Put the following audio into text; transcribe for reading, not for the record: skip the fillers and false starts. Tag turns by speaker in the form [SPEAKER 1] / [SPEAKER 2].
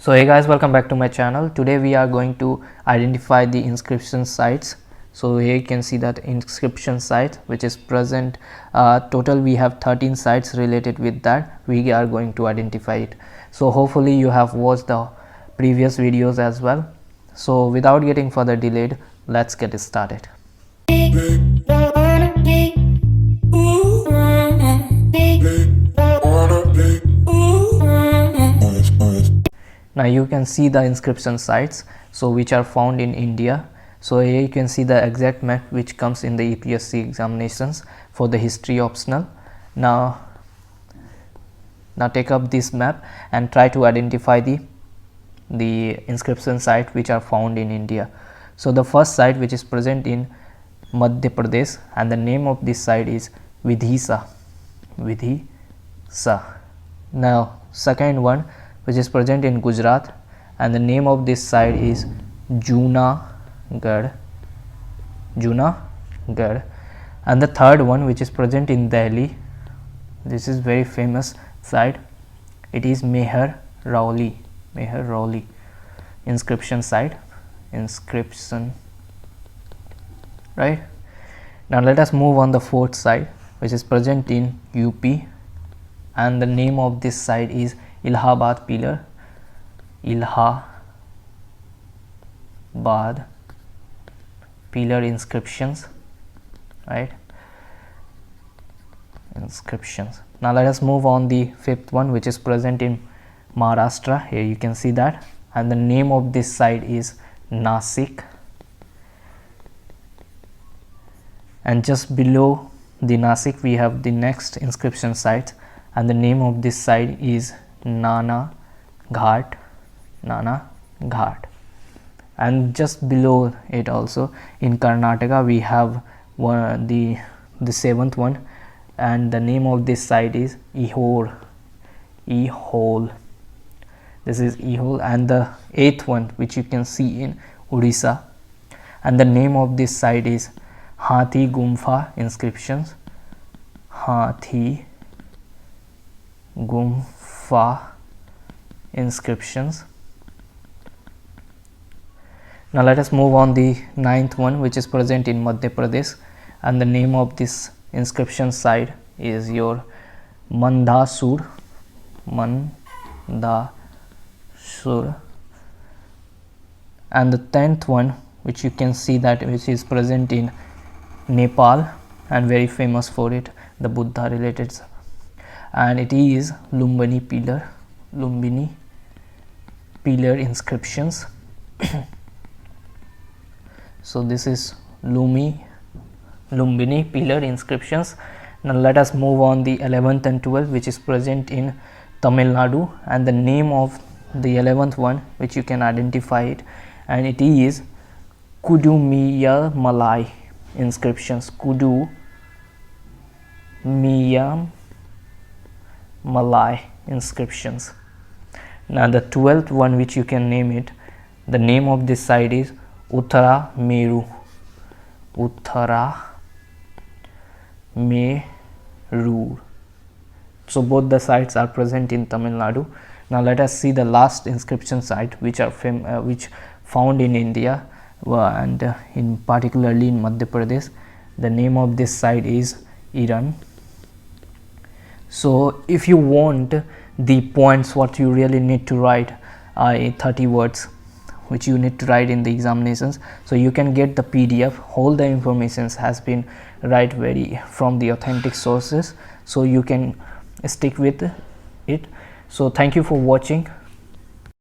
[SPEAKER 1] So hey guys, welcome back to my channel. Today we are going to identify the inscription sites. So here you can see that inscription site which is present. Total we have 13 sites related with that. We are going to identify it. So hopefully you have watched the previous videos as well. So without getting further delayed, let's get started. Now you can see the inscription sites so which are found in India. So here you can see the exact map which comes in the UPSC examinations for the history optional. Now take up this map and try to identify the inscription site which are found in India. So the first site which is present in Madhya Pradesh, and the name of this site is Vidhisa. Now second one which is present in Gujarat, and the name of this site is Junagadh. And the third one which is present in Delhi, this is very famous site, it is Meher Rauli inscription site. Right now let us move on the fourth site which is present in UP, and the name of this site is Allahabad pillar. Inscriptions, right? Inscriptions. Now let us move on the fifth one which is present in Maharashtra. Here you can see that, and the name of this site is Nasik. And just below the Nasik we have the next inscription site, and the name of this site is Nana Ghat. And just below it also in Karnataka we have the seventh one, and the name of this site is Ehole. This is Ehole. And the eighth one which you can see in Odisha, and the name of this site is Hathi Gumfa inscriptions. Hathi Gumfa inscriptions. Now let us move on the ninth one which is present in Madhya Pradesh, and the name of this inscription site is your Mandasur. And the 10th one which you can see that which is present in Nepal and very famous for it, the Buddha related, and it is Lumbini pillar inscriptions. So this is Lumbini pillar inscriptions. Now let us move on the 11th and 12th which is present in Tamil Nadu, and the name of the 11th one which you can identify it, and it is Kudumiyamalai inscriptions. Kudumiyamalai inscriptions. Now the 12th one which you can name it, the name of this site is Uttara Meru. So both the sites are present in Tamil Nadu. Now let us see the last inscription site which are which found in India, and in particularly in Madhya Pradesh. The name of this site is Iran. So if you want the points what you really need to write 30 words which you need to write in the examinations, so you can get the PDF. All the information has been right very from the authentic sources, so you can stick with it. So thank you for watching.